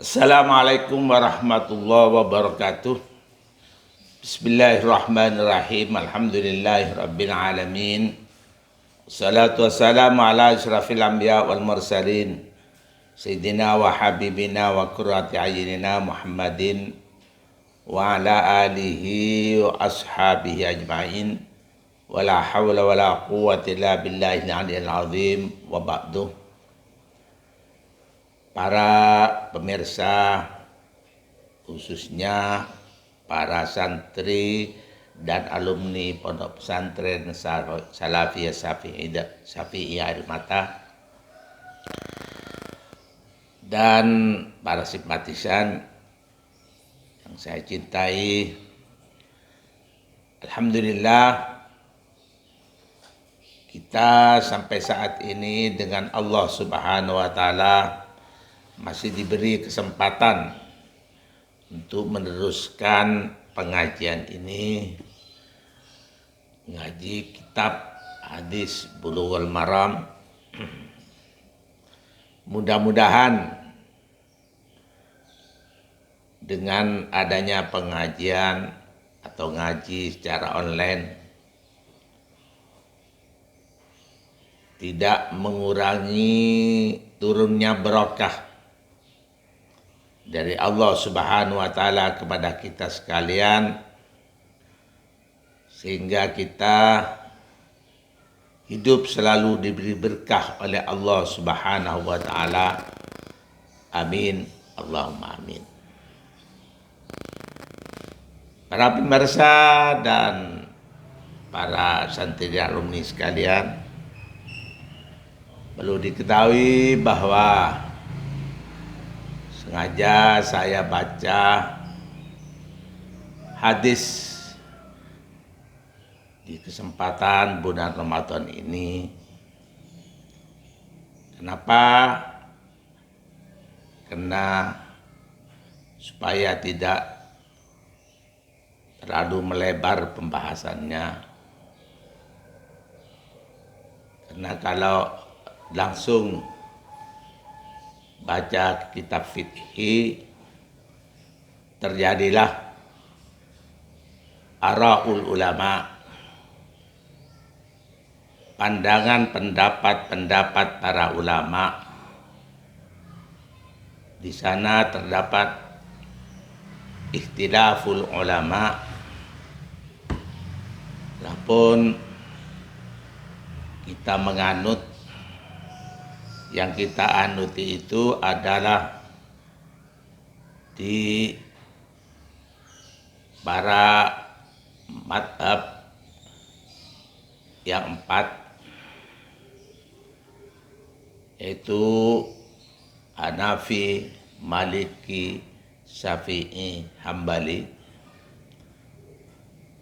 Assalamualaikum warahmatullahi wabarakatuh. Bismillahirrahmanirrahim. Alhamdulillahirabbil alamin. Salatu wassalamu ala asyrafil anbiya wal mursalin. Sayyidina wa habibina wa qurrati ayunina Muhammadin wa ala alihi wa ashabihi ajma'in. Wala hawla wala quwwata illa billahil aliyyil azim wa ba'du. Para pemirsa, khususnya para santri dan alumni Pondok Pesantren Salafiyah Syafi'iyah Air Mata, dan para simpatisan yang saya cintai, alhamdulillah kita sampai saat ini dengan Allah Subhanahu wa taala masih diberi kesempatan untuk meneruskan pengajian ini, ngaji kitab hadis Bulughul Maram. Mudah-mudahan dengan adanya pengajian atau ngaji secara online tidak mengurangi turunnya berkah dari Allah Subhanahu wa taala kepada kita sekalian, sehingga kita hidup selalu diberi berkah oleh Allah Subhanahu wa taala. Amin, Allahumma amin. Para pemirsa dan para santri alumni sekalian, perlu diketahui bahwa sengaja saya baca hadis di kesempatan bulan Ramadan ini. Kenapa? Karena supaya tidak terlalu melebar pembahasannya. Karena kalau langsung baca kitab fikih, terjadilah ara'ul ulama, pandangan pendapat para ulama. Di sana terdapat ikhtilaful ulama. Walaupun kita menganut, yang kita anuti itu adalah di para madhab yang 4, yaitu Hanafi, Maliki, Syafi'i, Hambali.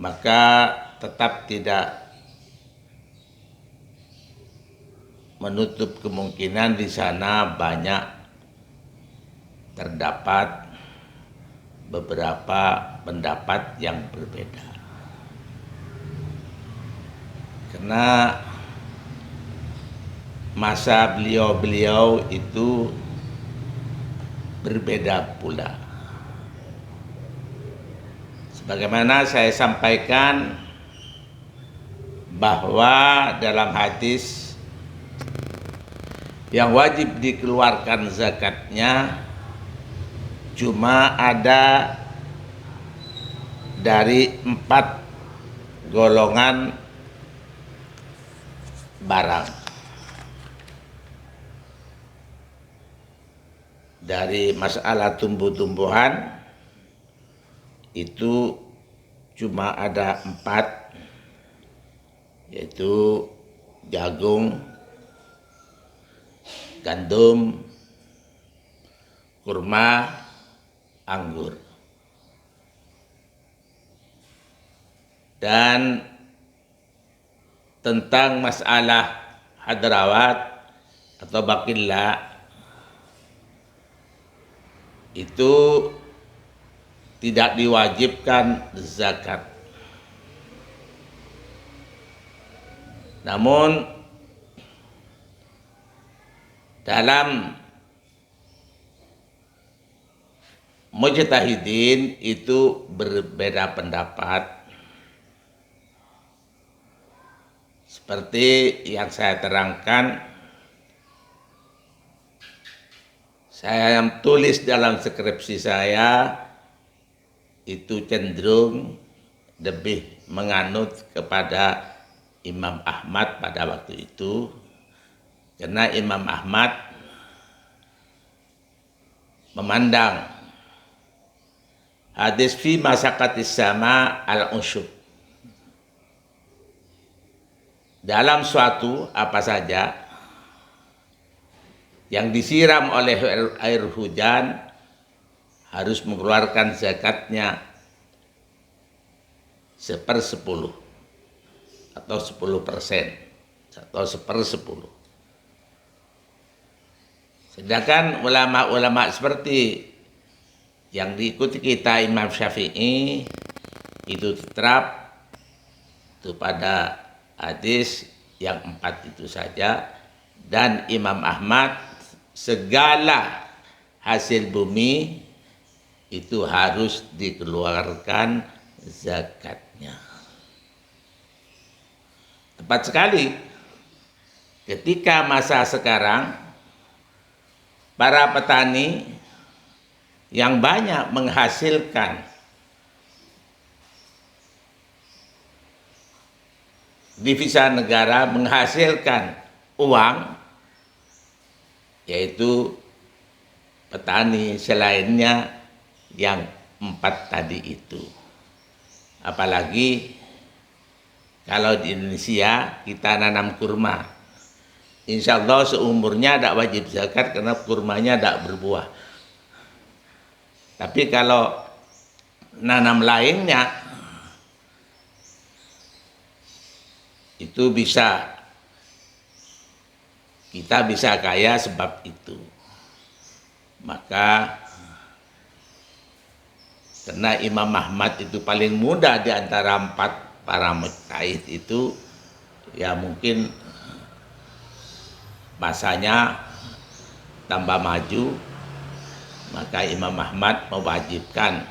Maka tetap tidak menutup kemungkinan di sana banyak terdapat beberapa pendapat yang berbeda. Karena masa beliau-beliau itu berbeda pula. Sebagaimana saya sampaikan bahwa dalam hadis yang wajib dikeluarkan zakatnya cuma ada dari 4 golongan barang. Dari masalah tumbuh-tumbuhan itu cuma ada 4, yaitu jagung, gandum, kurma, anggur. Dan tentang masalah hadrawat atau bakilla, itu tidak diwajibkan zakat. Namun dalam mujtahidin itu berbeda pendapat. Seperti yang saya terangkan, saya yang tulis dalam skripsi saya itu cenderung lebih menganut kepada Imam Ahmad pada waktu itu, karena Imam Ahmad memandang hadis fi masaqatis sama al-usyub, dalam suatu apa saja yang disiram oleh air hujan harus mengeluarkan zakatnya 1/10 atau 10% atau 1/10. Sedangkan ulama-ulama seperti yang diikuti kita, Imam Syafi'i, itu tetap itu pada hadis yang 4 itu saja, dan Imam Ahmad segala hasil bumi itu harus dikeluarkan zakatnya. Tepat sekali, ketika masa sekarang para petani yang banyak menghasilkan devisa negara, menghasilkan uang, yaitu petani selainnya yang 4 tadi itu. Apalagi kalau di Indonesia kita nanam kurma, insya Allah seumurnya tidak wajib zakat karena kurmanya tidak berbuah. Tapi kalau nanam lainnya itu kita bisa kaya sebab itu. Maka karena Imam Ahmad itu paling muda di antara 4 para mujtahid itu, ya mungkin masanya tambah maju, maka Imam Ahmad mewajibkan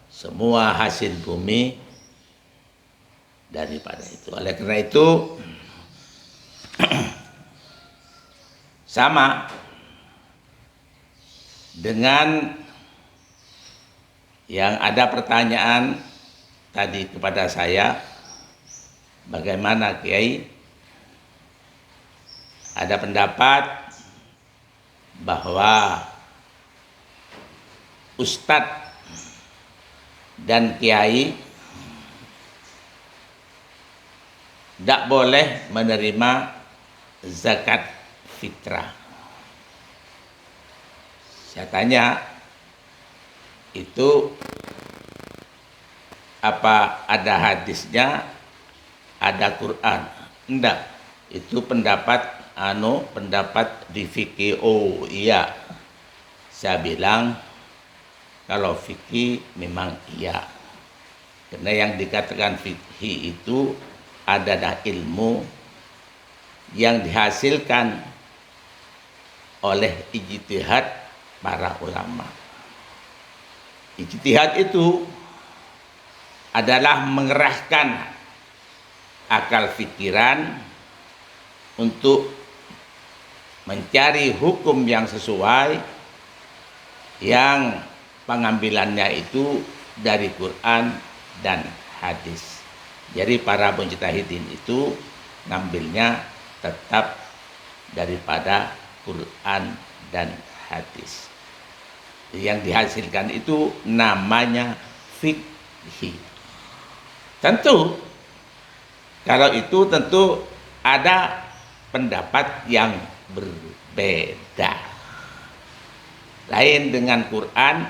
semua hasil bumi daripada itu. Oleh karena itu sama dengan yang ada pertanyaan tadi kepada saya, bagaimana Kiai? Ada pendapat bahwa ustadz dan kiai tidak boleh menerima zakat fitrah. Saya tanya, itu apa ada hadisnya, ada Quran? Enggak, itu pendapat pendapat di fikih. Oh iya, saya bilang kalau fikih memang iya, karena yang dikatakan fikih itu adalah ilmu yang dihasilkan oleh ijtihad para ulama. Ijtihad itu adalah mengerahkan akal pikiran untuk mencari hukum yang sesuai, yang pengambilannya itu dari Quran dan hadis. Jadi para mujtahidin itu ngambilnya tetap daripada Quran dan hadis. Yang dihasilkan itu namanya fikih. Tentu kalau itu tentu ada pendapat yang berbeda. Lain dengan Quran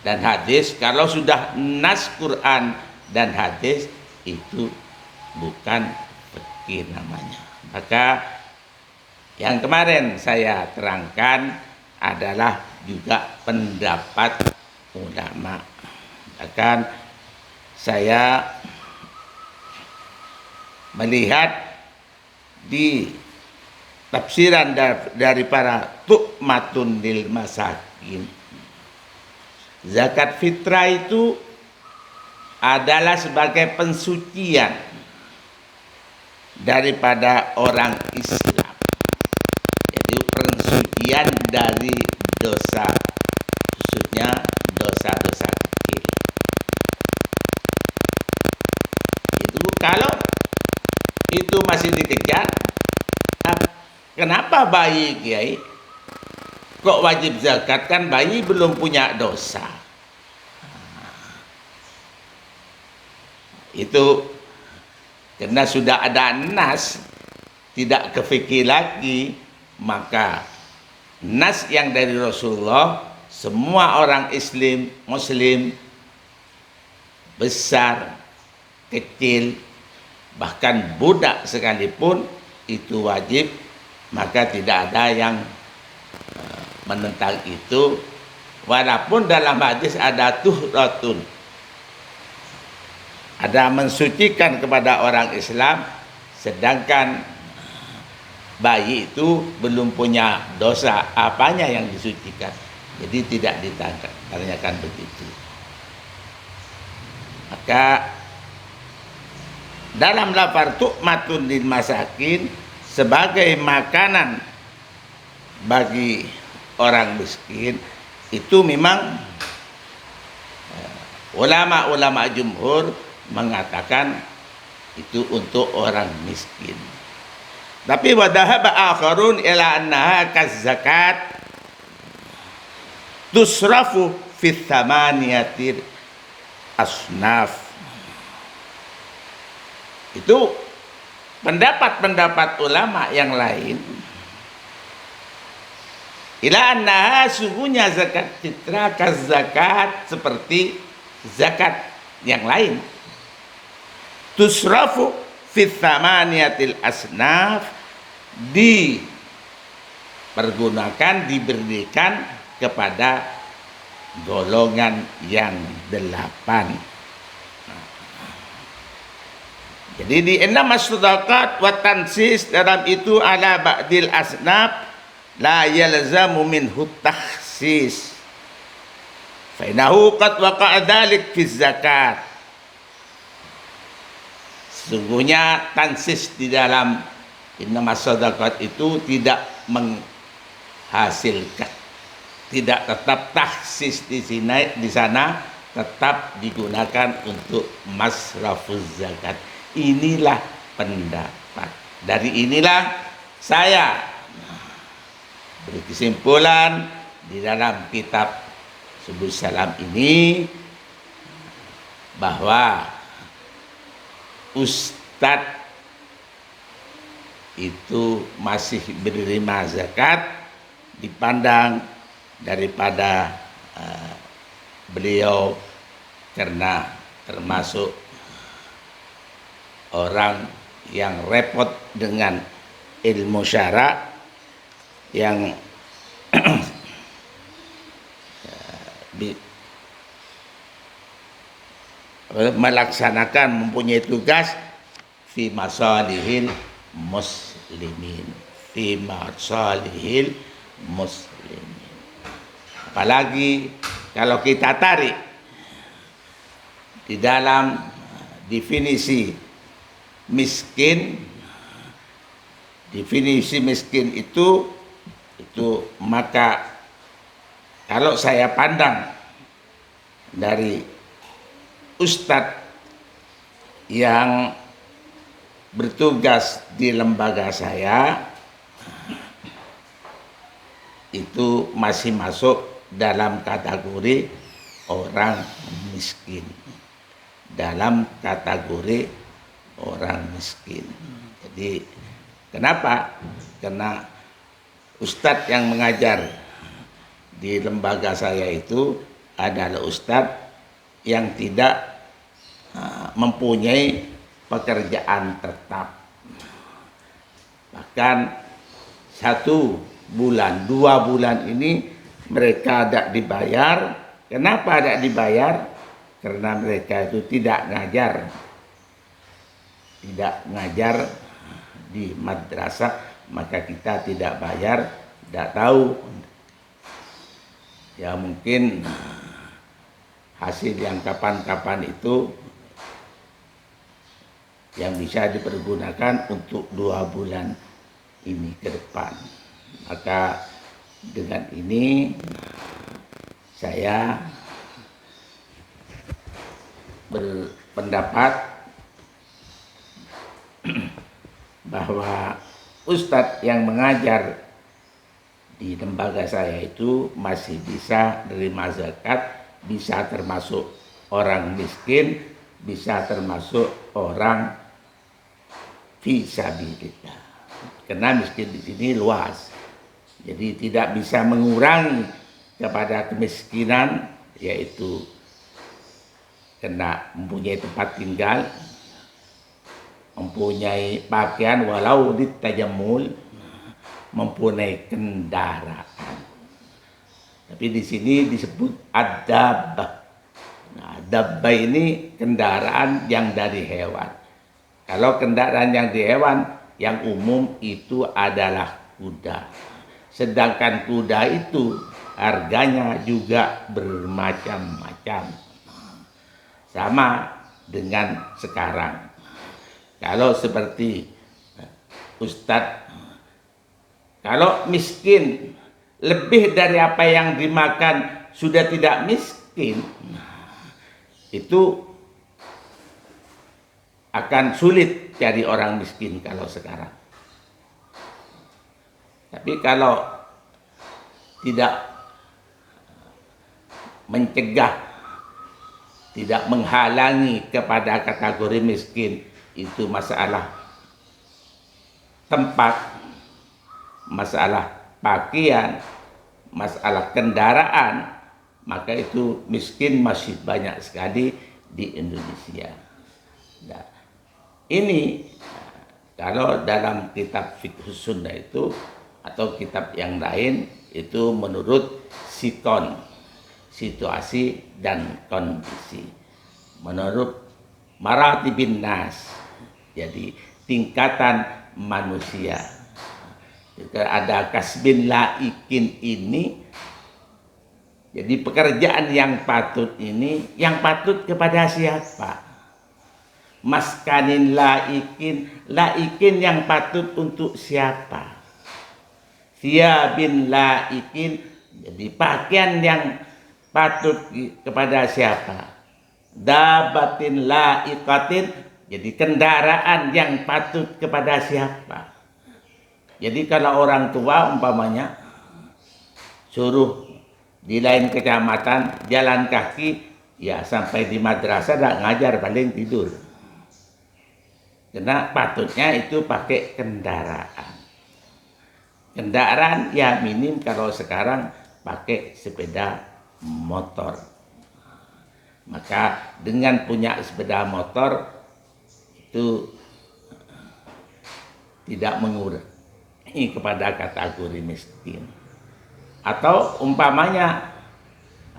dan hadis. Kalau sudah nas Quran dan hadis itu bukan fikih namanya. Maka yang kemarin saya terangkan adalah juga pendapat ulama. Bahkan saya melihat di tafsiran dari para tu'matun lil masakin. Zakat fitrah itu adalah sebagai pensucian daripada orang Islam. Jadi pensucian dari dosa, khususnya dosa-dosa kecil. Itu kalau itu masih dikejar, kenapa bayi Kiai kok wajib zakat? Kan bayi belum punya dosa. Itu karena sudah ada nas, tidak kefikir lagi, maka nas yang dari Rasulullah, semua orang muslim besar, kecil, bahkan budak sekalipun itu wajib, maka tidak ada yang menentang itu. Walaupun dalam hadis ada tuhratun, ada mensucikan kepada orang Islam, sedangkan bayi itu belum punya dosa, apanya yang disucikan. Jadi tidak ditanyakan begitu. Maka dalam lafaz tu'matun lil masakin, sebagai makanan bagi orang miskin, itu memang ulama-ulama jumhur mengatakan itu untuk orang miskin. Tapi wadahaba akharun ila annaha kazakat tusrafu fi thamaniyatir asnaf. Itu pendapat-pendapat ulama yang lain. Ila annaha, sungguhnya zakat fitrah kazakat, seperti zakat yang lain. Tusrafu fi thamaniyatil asnaf, dipergunakan, diberikan kepada golongan yang 8. Jadi di enam as-sadaqat wa tansis, dalam itu ala ba'dil asnaf la yalzamu minhu takhsis fa innahu qad waqa'a dzalik fi zakat. Sesungguhnya tansis di dalam enam as-sadaqat itu tidak menghasilkan, tidak tetap takhsis di sana tetap digunakan untuk masrafuz zakat. Inilah pendapat. Dari inilah saya beri kesimpulan di dalam kitab Subul Salam ini bahwa ustadz itu masih menerima zakat dipandang daripada beliau, karena termasuk orang yang repot dengan ilmu syara, yang melaksanakan, mempunyai tugas fi masalihil muslimin, fi masalihil muslimin. Apalagi kalau kita tarik di dalam definisi miskin, definisi miskin itu maka kalau saya pandang dari ustadz yang bertugas di lembaga saya, itu masih masuk dalam kategori orang miskin, dalam kategori orang miskin. Jadi kenapa? Karena ustadz yang mengajar di lembaga saya itu adalah ustadz yang tidak mempunyai pekerjaan tetap. Bahkan 1 bulan, 2 bulan ini mereka tidak dibayar. Kenapa tidak dibayar? Karena mereka itu tidak ngajar di madrasah, maka kita tidak bayar, tidak tahu. Ya mungkin hasil yang kapan-kapan itu yang bisa dipergunakan untuk 2 bulan ini ke depan. Maka dengan ini saya berpendapat bahwa ustadz yang mengajar di lembaga saya itu masih bisa menerima zakat, bisa termasuk orang miskin, bisa termasuk orang fisabilillah. Karena miskin di sini luas, jadi tidak bisa mengurangi kepada kemiskinan, yaitu kena mempunyai tempat tinggal, mempunyai pakaian walau ditajamul, mempunyai kendaraan. Tapi di sini disebut ad-dabbah. Nah, dabbah ini kendaraan yang dari hewan. Kalau kendaraan yang dari hewan, yang umum itu adalah kuda. Sedangkan kuda itu harganya juga bermacam-macam. Sama dengan sekarang. Kalau seperti ustadz, kalau miskin lebih dari apa yang dimakan sudah tidak miskin, itu akan sulit cari orang miskin kalau sekarang. Tapi kalau tidak mencegah, tidak menghalangi kepada kategori miskin, itu masalah tempat, masalah pakaian, masalah kendaraan, maka itu miskin masih banyak sekali di Indonesia. Nah, ini kalau dalam kitab Fiqh Sunnah itu atau kitab yang lain itu menurut sikon, situasi dan kondisi, menurut maratibin nas, jadi tingkatan manusia. Jika ada kasbin laikin ini, jadi pekerjaan yang patut ini, yang patut kepada siapa? Maskanin laikin, laikin yang patut untuk siapa? Thiyabin laikin, jadi pakaian yang patut kepada siapa? Dabatin laikatin, jadi kendaraan yang patut kepada siapa? Jadi kalau orang tua umpamanya suruh di lain kecamatan jalan kaki, ya sampai di madrasah tidak ngajar, paling tidur. Karena patutnya itu pakai kendaraan. Kendaraan ya minim kalau sekarang pakai sepeda motor. Maka dengan punya sepeda motor itu tidak mengurangi kepada kategori miskin. Atau umpamanya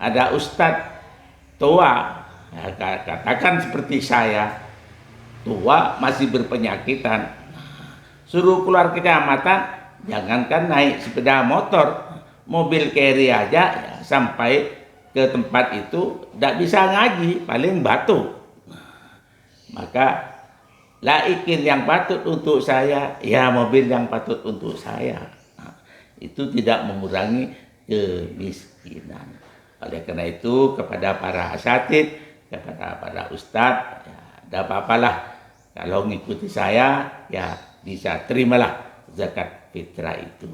ada ustadz tua, ya, katakan seperti saya, tua masih berpenyakitan, suruh keluar kecamatan, jangankan naik sepeda motor, mobil carry aja ya, sampai ke tempat itu tidak bisa ngaji, paling batuk. Maka laikin yang patut untuk saya, ya mobil yang patut untuk saya. Itu tidak mengurangi kemiskinan. Oleh karena itu kepada para asatid, kepada para ustadz, ya, tidak apa-apalah kalau mengikuti saya, ya bisa terimalah zakat fitrah itu.